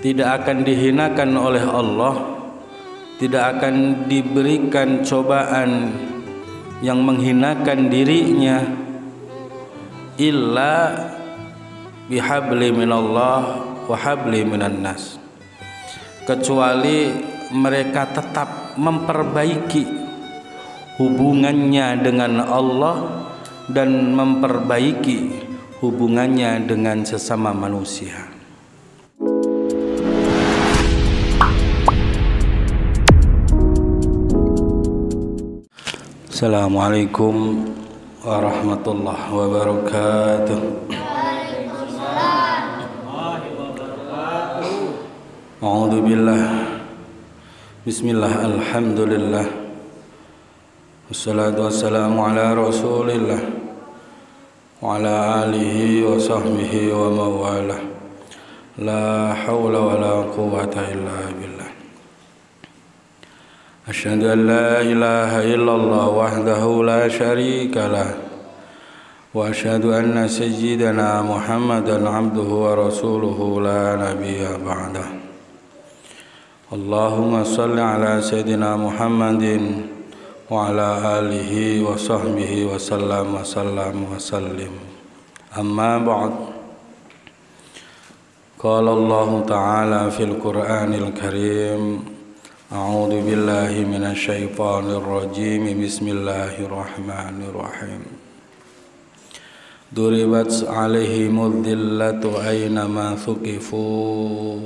tidak akan dihinakan oleh Allah, tidak akan diberikan cobaan yang menghinakan dirinya illa bihabli minallah wa habli minan nas, kecuali mereka tetap memperbaiki hubungannya dengan Allah dan memperbaiki hubungannya dengan sesama manusia. Assalamualaikum warahmatullahi wabarakatuh. A'udzu billah. Bismillah, alhamdulillah. Wassalatu wassalamu ala Rasulillah wa ala alihi wa sahbihi wa mawalah. La haula wa la quwwata illa billah. Asyhadu an la ilaha illallah wahdahu la syarika lah wa asyhadu anna sayyidana Muhammadan abduhu wa rasuluhu la nabiyya ba'dah. Allahumma salli ala sayyidina Muhammadin wa ala alihi wa sahbihi wa sallam wa sallim. Amma ba'd. Qala Allah ta'ala fil Qur'anil Karim. A'udzu billahi minasy syaithanir rajim. Bismillahirrahmanirrahim. Duribat 'alaihimudz dhillatu aynama thuqifu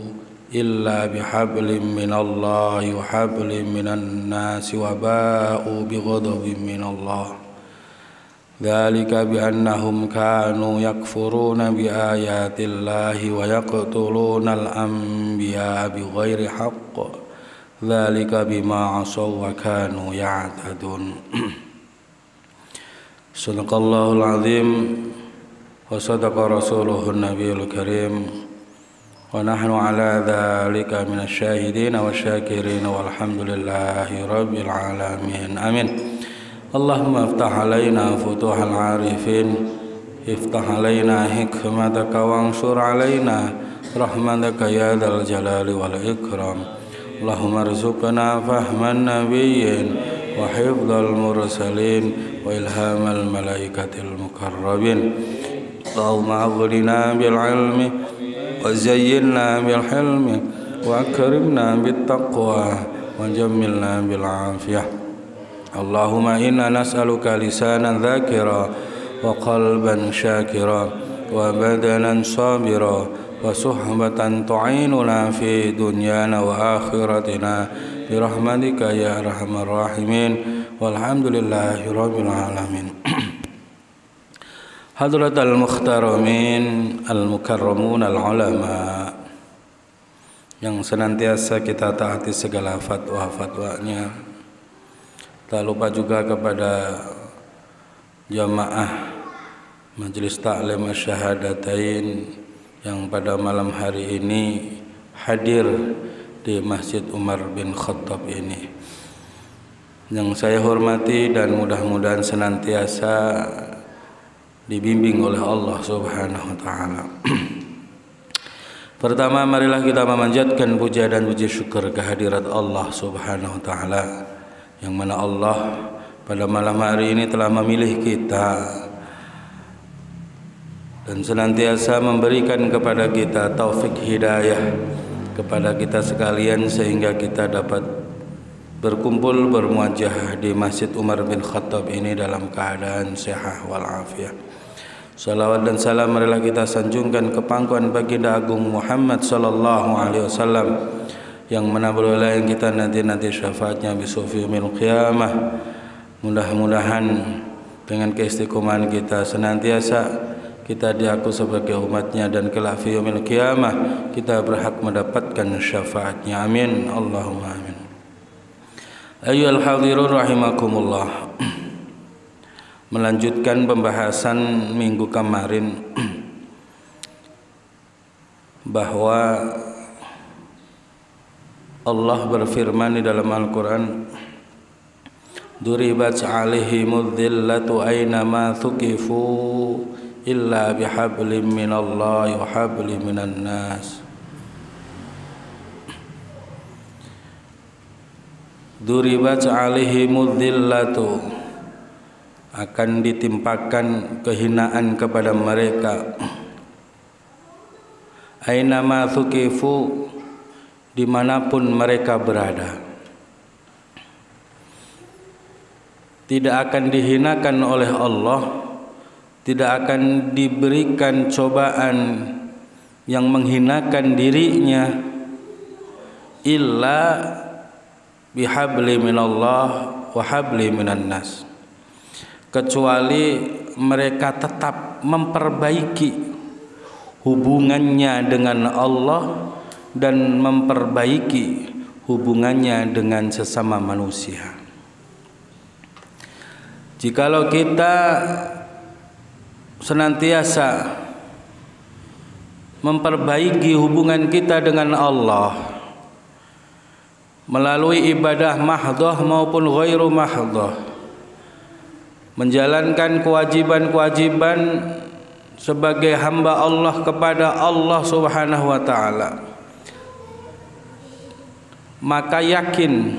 illa bihablin minallahi wa hablin minan nasi wa ba'u bighadabin minallah. Dzalika biannahum kanu yakfuruna biayatillahi wa yaqtulunal anbiya'a bighairi haqq. Dzalika bima 'asaw wa kanu ya'tadun. Shadaqallahul 'azim wa sadaqa rasuluhun nabiyul karim wa nahnu 'ala dzalika minasyahidin wa syakirin walhamdulillahi rabbil alamin. Amin. Allahumma iftah 'alaina futuhal 'arifin, iftah 'alaina hikmataka wansur 'alaina rahmataka ya dzal jalali wal ikram. Allahumma arzuqna fahman nabiyyin wa hifdzal mursalin wa ilhamal malaikatil mukarrabin. Allahumma aghnina bil ilmi wa zayyinna bil hilmi wa akrimna bit taqwa wa jammilna bil afiyah. Allahumma inna nas'aluka lisanan dzakira wa qalban syakira wa badanan sabira wa suhbatan tu'inuna fi dunyana wa akhiratina birahmatika ya arhamar rahimin walhamdulillahi rabbil alamin. Hadratal mukhtaramin al-mukarramun al-ulama yang senantiasa kita taati segala fatwa-fatwanya. Tak lupa juga kepada jamaah Majelis Ta'lim Asyhadatain yang pada malam hari ini hadir di Masjid Umar bin Khattab ini, yang saya hormati dan mudah-mudahan senantiasa dibimbing oleh Allah Subhanahu wa taala. Pertama, marilah kita memanjatkan puja dan puji syukur kehadirat Allah Subhanahu wa taala, yang mana Allah pada malam hari ini telah memilih kita dan senantiasa memberikan kepada kita taufik hidayah kepada kita sekalian sehingga kita dapat berkumpul bermuajah di Masjid Umar bin Khattab ini dalam keadaan sehat wal afiat. Salawat dan salam marilah kita sanjungkan ke pangkuan baginda agung Muhammad sallallahu alaihi wasallam, yang mana beliau yang kita nanti syafaatnya besok yaumil qiyamah. Mudah-mudahan dengan keistiqomahan kita senantiasa kita diaku sebagai umatnya, dan kelak fi yaumil qiyamah kita berhak mendapatkan syafaatnya. Amin. Allahumma amin. Ayyuhal hadirun rahimakumullah. Melanjutkan pembahasan minggu kemarin bahwa Allah berfirman di dalam Al-Quran, duribat alaihimudz dhillatu aynama thuqifu illa bihablim minallahi wa hablim minan nas. duribat alaihimul dhillatu, akan ditimpakan kehinaan kepada mereka, ainama thuqifu, dimanapun mereka berada. Tidak akan dihinakan oleh Allah, tidak akan diberikan cobaan yang menghinakan dirinya, illa bihabli minallah wa habli minan nas, kecuali mereka tetap memperbaiki hubungannya dengan Allah dan memperbaiki hubungannya dengan sesama manusia. Jikalau kita senantiasa memperbaiki hubungan kita dengan Allah melalui ibadah mahdhah maupun ghairu mahdhah, menjalankan kewajiban-kewajiban sebagai hamba Allah kepada Allah Subhanahu wa taala, maka yakin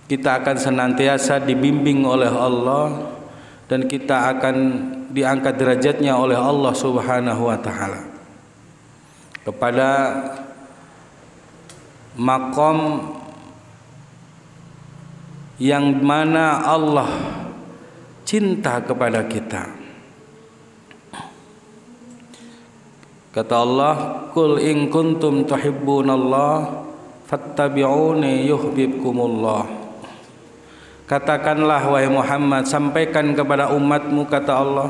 kita akan senantiasa dibimbing oleh Allah dan kita akan diangkat derajatnya oleh Allah Subhanahu wa taala kepada maqam yang mana Allah cinta kepada kita. Kata Allah, "Qul in kuntum tuhibbunallah fattabi'uni yuhibbukumullah." Katakanlah wahai Muhammad, sampaikan kepada umatmu, kata Allah,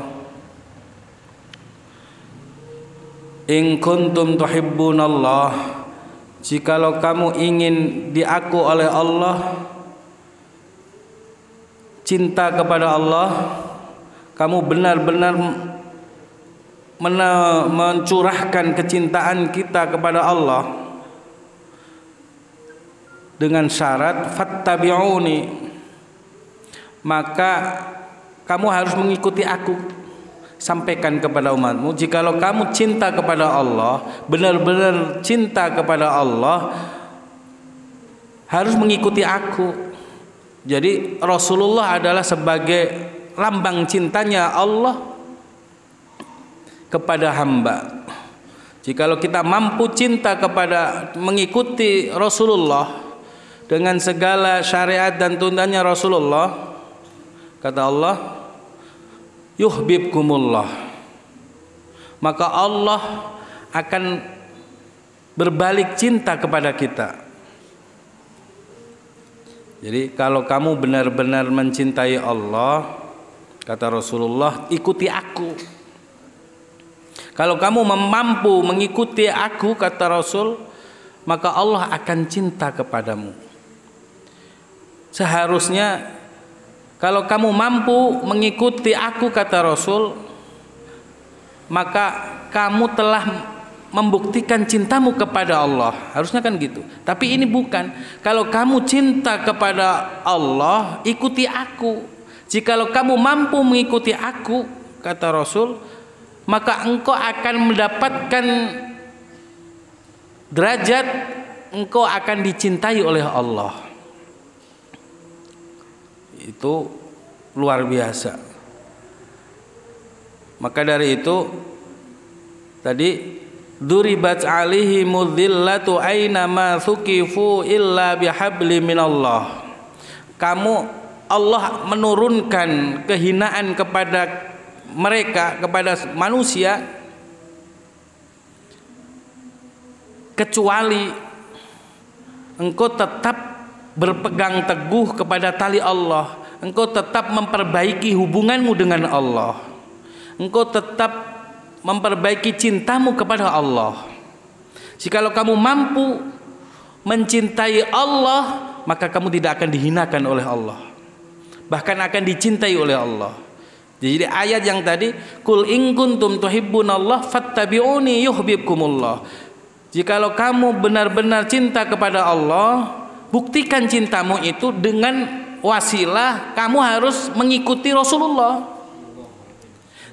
in kuntum tuhibbunallah, jikalau kamu ingin diaku oleh Allah, cinta kepada Allah, kamu benar-benar mencurahkan kecintaan kita kepada Allah dengan syarat fattabi'uni, maka kamu harus mengikuti aku. Sampaikan kepada umatmu, jikalau kamu cinta kepada Allah, benar-benar cinta kepada Allah, harus mengikuti aku. Jadi Rasulullah adalah sebagai lambang cintanya Allah kepada hamba. Jikalau kita mampu cinta kepada mengikuti Rasulullah dengan segala syariat dan tuntunannya Rasulullah, kata Allah, yuhibbukumullah, maka Allah akan berbalik cinta kepada kita. Jadi kalau kamu benar-benar mencintai Allah, kata Rasulullah, ikuti aku. Kalau kamu mampu mengikuti aku, kata Rasul, maka Allah akan cinta kepadamu. Seharusnya kalau kamu mampu mengikuti aku, kata Rasul, maka kamu telah membuktikan cintamu kepada Allah. Harusnya kan gitu. Tapi ini bukan. Kalau kamu cinta kepada Allah, ikuti aku. Jikalau kamu mampu mengikuti aku, kata Rasul, maka engkau akan mendapatkan derajat, engkau akan dicintai oleh Allah. Itu luar biasa. Maka dari itu tadi, duribat alaihimul dhillatu aina ma thuqifu illa bihabli minallah. Allah menurunkan kehinaan kepada mereka, kepada manusia, kecuali engkau tetap berpegang teguh kepada tali Allah, engkau tetap memperbaiki hubunganmu dengan Allah, engkau tetap memperbaiki cintamu kepada Allah. Jikalau kamu mampu mencintai Allah, maka kamu tidak akan dihinakan oleh Allah, bahkan akan dicintai oleh Allah. Jadi ayat yang tadi, kul in kuntum tuhibbunallah fattabi'uni yuhibbukumullah, jikalau kamu benar-benar cinta kepada Allah, buktikan cintamu itu dengan wasilah kamu harus mengikuti Rasulullah.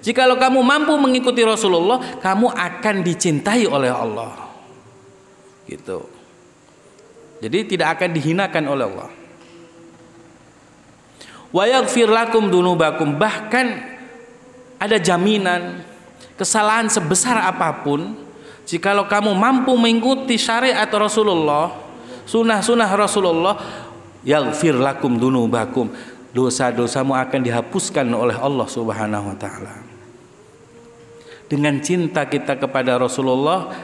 Jikalau kamu mampu mengikuti Rasulullah, kamu akan dicintai oleh Allah. Gitu. Jadi tidak akan dihinakan oleh Allah. Wa yaghfir lakum dunubakum, bahkan ada jaminan kesalahan sebesar apapun, jikalau kamu mampu mengikuti syariat Rasulullah, sunnah-sunnah Rasulullah, yaghfir lakum dunubakum, dosa-dosamu akan dihapuskan oleh Allah Subhanahu wa taala. Dengan cinta kita kepada Rasulullah,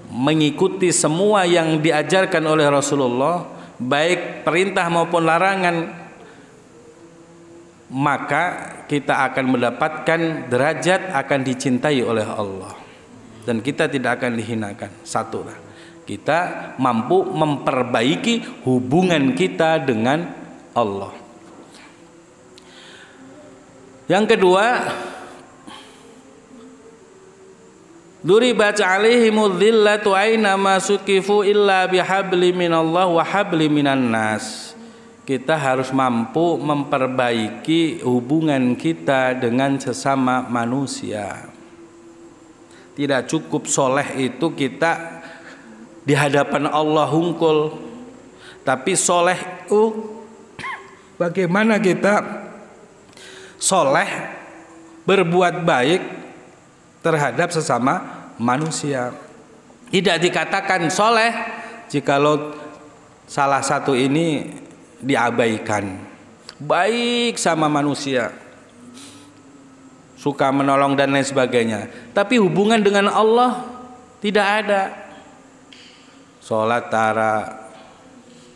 mengikuti semua yang diajarkan oleh Rasulullah, baik perintah maupun larangan, maka kita akan mendapatkan derajat, akan dicintai oleh Allah, dan kita tidak akan dihinakan. Satu lah, kita mampu memperbaiki hubungan kita dengan Allah. Yang kedua, duribat alaihimudz dzillatu aina ma suqifu illa bihabli minallah wa habli minan nas. Kita harus mampu memperbaiki hubungan kita dengan sesama manusia. Tidak cukup soleh itu kita di hadapan Allah hungkul, tapi soleh itu bagaimana kita soleh berbuat baik terhadap sesama manusia. Tidak dikatakan soleh jikalau salah satu ini diabaikan. Baik sama manusia, suka menolong dan lain sebagainya, tapi hubungan dengan Allah tidak ada. Sholat tara,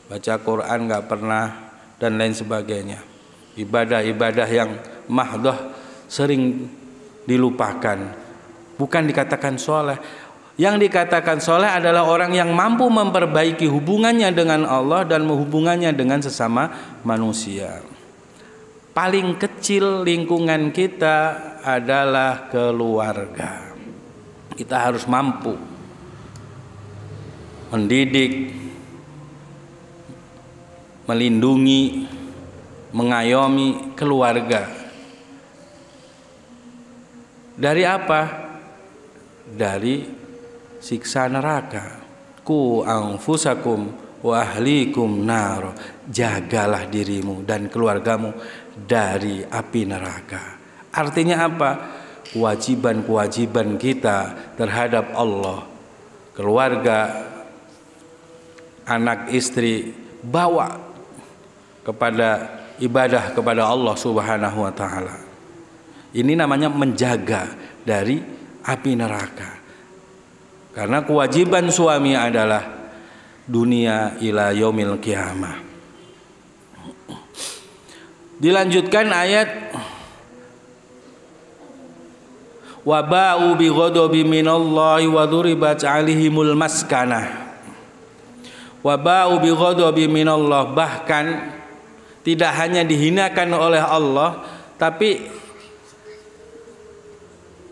baca Quran nggak pernah, dan lain sebagainya. Ibadah-ibadah yang mahdoh sering dilupakan, bukan dikatakan soleh. Yang dikatakan soleh adalah orang yang mampu memperbaiki hubungannya dengan Allah dan hubungannya dengan sesama manusia. Paling kecil lingkungan kita adalah keluarga. Kita harus mampu mendidik, melindungi, mengayomi keluarga. Dari apa? Dari siksa neraka. Ku anfusakum wa ahlikum nar, jagalah dirimu dan keluargamu dari api neraka. Artinya apa? Kewajiban-kewajiban kita terhadap Allah, keluarga, anak istri, bawa kepada ibadah kepada Allah Subhanahu wa taala. Ini namanya menjaga dari api neraka. Karena kewajiban suami adalah dunia ila yaumil qiyamah. Dilanjutkan ayat, wa ba'u bi ghadabi minallahi wa duribat 'alaihimul maskanah. Wa ba'u bi ghadabi minallah, bahkan tidak hanya dihinakan oleh Allah, tapi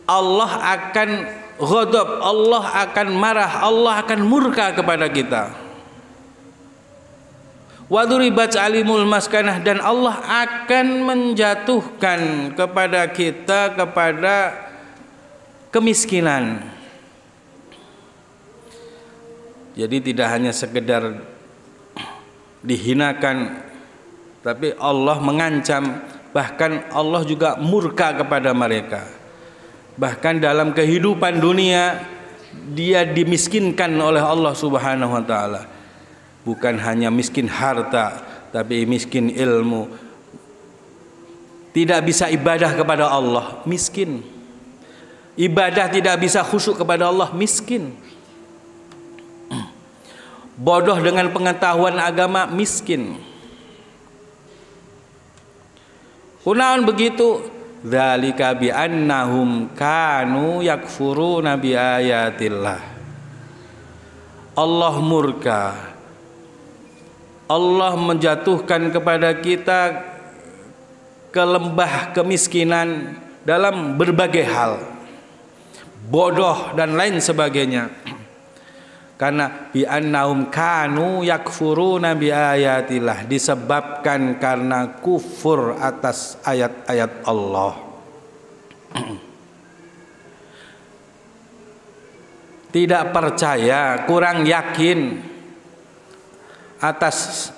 Allah akan ghadab, Allah akan marah, Allah akan murka kepada kita. Wa duribat alimul maskanah, dan Allah akan menjatuhkan kepada kita kepada kemiskinan. Jadi tidak hanya sekedar dihinakan, tapi Allah mengancam, bahkan Allah juga murka kepada mereka. Bahkan dalam kehidupan dunia dia dimiskinkan oleh Allah Subhanahu wa taala. Bukan hanya miskin harta, tapi miskin ilmu. Tidak bisa ibadah kepada Allah, miskin. Ibadah tidak bisa khusyuk kepada Allah, miskin. Bodoh dengan pengetahuan agama, miskin. Kunaon begitu? Dzalika bi annahum kanu yakfuruna bi ayatillah. Allah murka, Allah menjatuhkan kepada kita ke lembah kemiskinan dalam berbagai hal, bodoh dan lain sebagainya. Karena bi annahum kanu yakfuruna bi ayatillah, disebabkan karena kufur atas ayat-ayat Allah. Tidak percaya, kurang yakin atas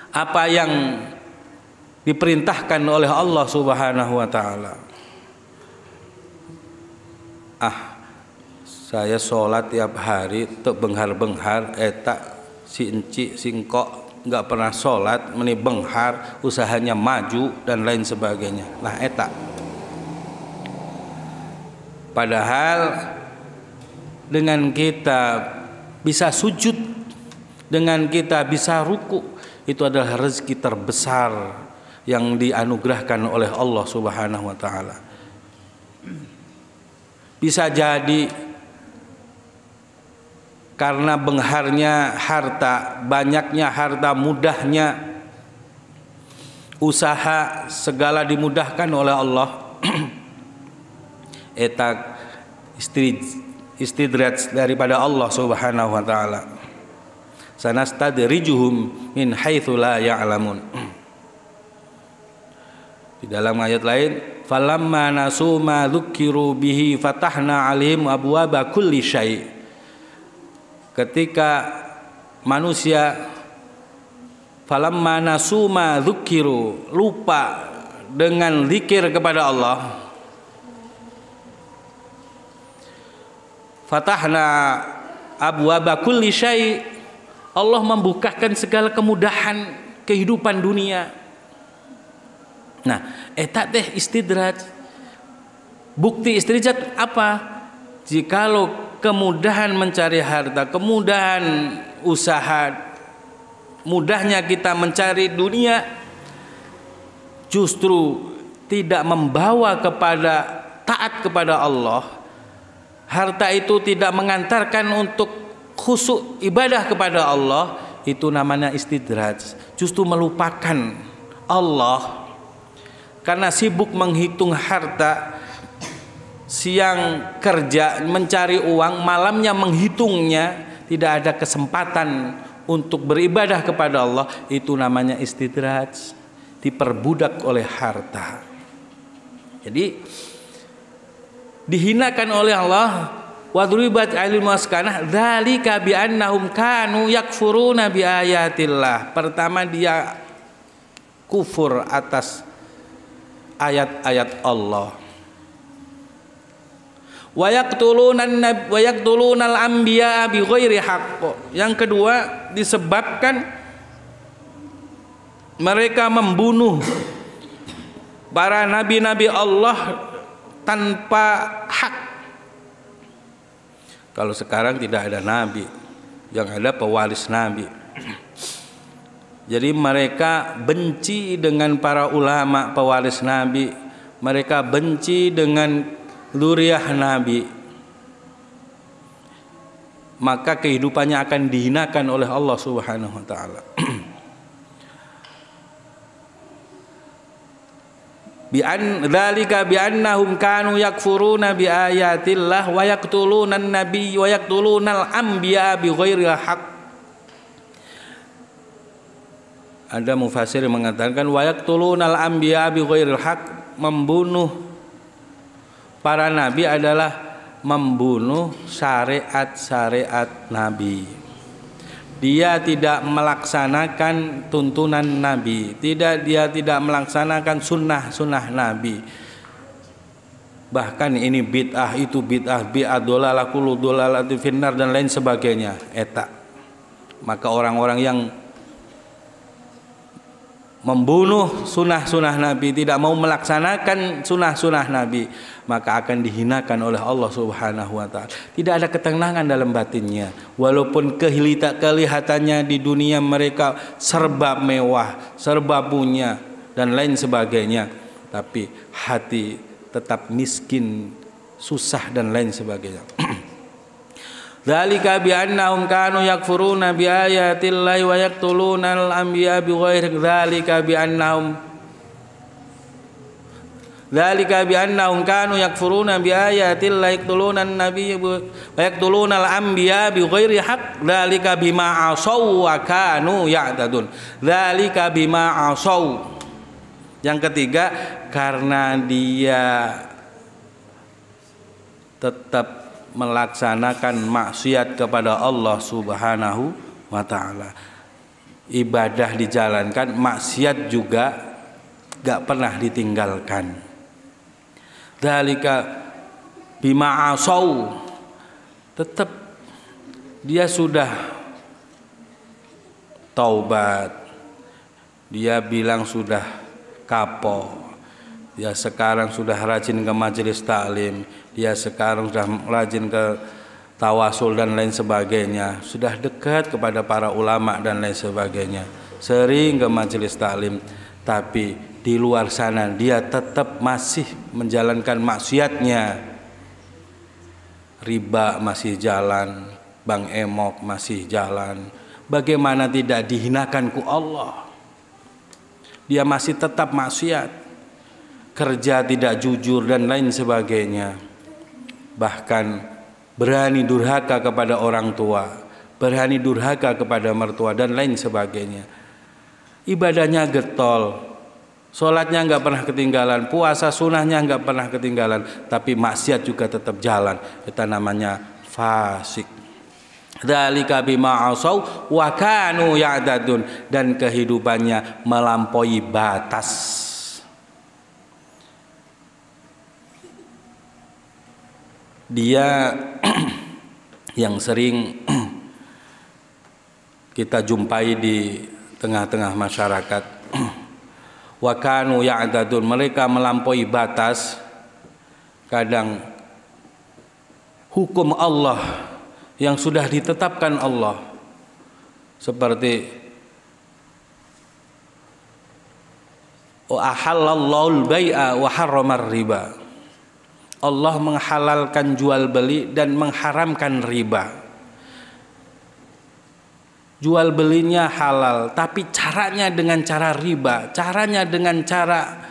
apa yang diperintahkan oleh Allah Subhanahu wa taala. Saya sholat tiap hari tek benghar-benghar, eta si enci singkok nggak pernah sholat, meni benghar, usahanya maju dan lain sebagainya. Nah eta. Padahal dengan kita bisa sujud, dengan kita bisa ruku, itu adalah rezeki terbesar yang dianugerahkan oleh Allah Subhanahu wa taala. Bisa jadi karena bengharnya harta, banyaknya harta, mudahnya usaha, segala dimudahkan oleh Allah. Eta istidraj daripada Allah Subhanahu wa taala. Sanastadrijuhum min haitsu la ya'lamun. Di dalam ayat lain, falamma nasu ma dzukiru bihi fatahna 'alaihim abwaaba kulli syai'. Ketika manusia falamma nasu ma dzukiru, lupa dengan zikir kepada Allah, fatahna abwaaba kulli syai', Allah membukakan segala kemudahan kehidupan dunia. Nah, eta teh istidraj. Bukti istidraj apa? Jikalau kemudahan mencari harta, kemudahan usaha, mudahnya kita mencari dunia, justru tidak membawa kepada taat kepada Allah, harta itu tidak mengantarkan untuk khusyuk ibadah kepada Allah, itu namanya istidraj. Justru melupakan Allah karena sibuk menghitung harta, siang kerja mencari uang, malamnya menghitungnya, tidak ada kesempatan untuk beribadah kepada Allah. Itu namanya istidraj, diperbudak oleh harta. Jadi dihinakan oleh Allah. Wadribat alim waskanah dzalika bi annahum kanu yakfuruna bi ayatillah. Pertama dia kufur atas ayat-ayat Allah. Wa yaqtulunal anbiya bi ghairi haqq. Yang kedua disebabkan mereka membunuh para nabi-nabi Allah tanpa hak. Kalau sekarang tidak ada nabi, yang ada pewaris nabi. Jadi mereka benci dengan para ulama pewaris nabi, mereka benci dengan dzurriyyah nabi. Maka kehidupannya akan dihinakan oleh Allah Subhanahu wa taala. Dzalika bi annahum kanu yakfuruna bi ayatillah wa yaqtuluna an-nabiy wa yaqtulunal anbiya bi ghairi haqq. Ada mufassir yang mengatakan wa yaqtulunal anbiya bi ghairi haqq, membunuh para nabi adalah membunuh syariat-syariat nabi. Dia tidak melaksanakan tuntunan Nabi, dia tidak melaksanakan sunnah Nabi. Bahkan ini bid'ah, itu bid'ah, dolalah kullu dolalatin finnar dan lain sebagainya. Eta. Maka orang-orang yang membunuh sunnah Nabi, tidak mau melaksanakan sunnah Nabi, maka akan dihinakan oleh Allah Subhanahu wa taala. Tidak ada ketenangan dalam batinnya. Walaupun kelihatannya di dunia mereka serba mewah, serba punya dan lain sebagainya, tapi hati tetap miskin, susah dan lain sebagainya. Dzalika bi annahum kanu yakfuruna bi ayatillahi wa yaqtulunal anbiya bi ghairi dzalika bi annahum kanu yakfuruna bi ayatillahi yaqtulunan nabiyya wa yaqtulunal anbiya bi ghairi haqq dzalika bima asaw wa kanu ya'tadun. Dzalika bima asaw. Yang ketiga, karena dia tetap melaksanakan maksiat kepada Allah Subhanahu wa ta'ala. Ibadah dijalankan, maksiat juga gak pernah ditinggalkan. Dzalika bima asau, tetap dia sudah taubat, dia bilang sudah kapok, dia sekarang sudah rajin ke majelis taklim, dia sekarang sudah rajin ke tawasul dan lain sebagainya, sudah dekat kepada para ulama dan lain sebagainya, sering ke majelis taklim, tapi di luar sana dia tetap masih menjalankan maksiatnya. Riba masih jalan, bang emok masih jalan. Bagaimana tidak dihinakan ku Allah? Dia masih tetap maksiat, kerja tidak jujur dan lain sebagainya. Bahkan berani durhaka kepada orang tua, berani durhaka kepada mertua dan lain sebagainya. Ibadahnya getol, sholatnya nggak pernah ketinggalan, puasa sunnahnya nggak pernah ketinggalan, tapi maksiat juga tetap jalan. Itu namanya fasik. Dzalika bima asau wa kanu ya'tadun, dan kehidupannya melampaui batas. Dia yang sering kita jumpai di tengah-tengah masyarakat. Wa kanu ya'tadun, mereka melampaui batas. Kadang hukum Allah yang sudah ditetapkan Allah, seperti ahallallahu al-bai'a wa harramar riba. Allah menghalalkan jual beli dan mengharamkan riba. Jual belinya halal, tapi caranya dengan cara riba, caranya dengan cara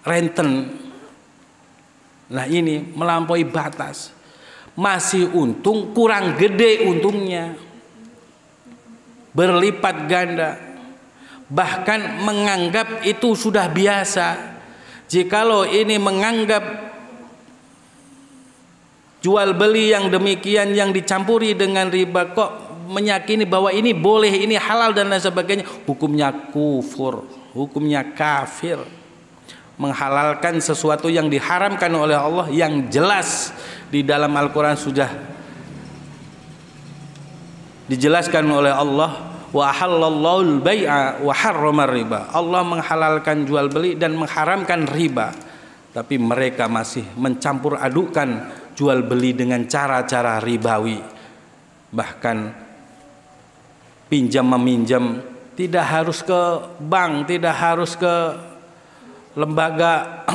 renten. Nah ini melampaui batas. Masih untung, kurang gede untungnya, berlipat ganda. Bahkan menganggap itu sudah biasa. Jikalau ini menganggap jual beli yang demikian yang dicampuri dengan riba, kok meyakini bahwa ini boleh, ini halal dan lain sebagainya, hukumnya kufur, hukumnya kafir. Menghalalkan sesuatu yang diharamkan oleh Allah, yang jelas di dalam Al-Quran sudah dijelaskan oleh Allah, wa halallahu al-bai'a wa harramar riba. Allah menghalalkan jual beli dan mengharamkan riba, tapi mereka masih mencampur adukan jual beli dengan cara-cara ribawi. Bahkan pinjam meminjam tidak harus ke bank, tidak harus ke lembaga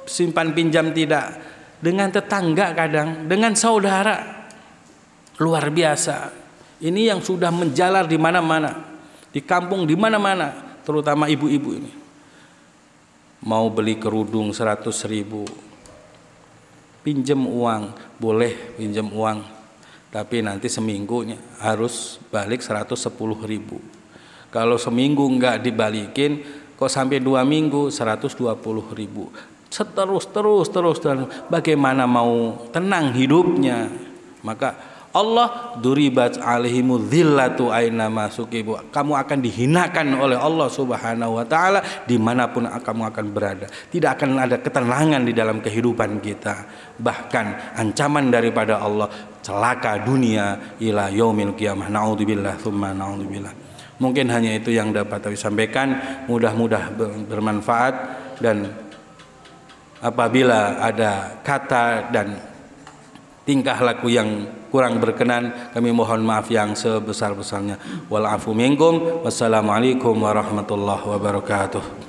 simpan pinjam, tidak, dengan tetangga, kadang dengan saudara. Luar biasa. Ini yang sudah menjalar di mana-mana, di kampung di mana-mana, terutama ibu-ibu ini. Mau beli kerudung 100.000, pinjam uang, boleh pinjam uang, tapi nanti seminggunya harus balik 110.000. Kalau seminggu nggak dibalikin, kok sampai 2 minggu 120.000. Terus. Bagaimana mau tenang hidupnya? Maka Allah duribat alaihimu dhillatu aina masukibu. Kamu akan dihinakan oleh Allah Subhanahu wa taala dimanapun kamu akan berada. Tidak akan ada ketenangan di dalam kehidupan kita. Bahkan ancaman daripada Allah, celaka dunia ila yaumil qiyamah. Naudzubillah tsumma naudzubillah. Mungkin hanya itu yang dapat kami sampaikan. Mudah-mudahan bermanfaat, dan apabila ada kata dan tingkah laku yang kurang berkenan, kami mohon maaf yang sebesar-besarnya. Wal afu minkum. Wassalamualaikum warahmatullahi wabarakatuh.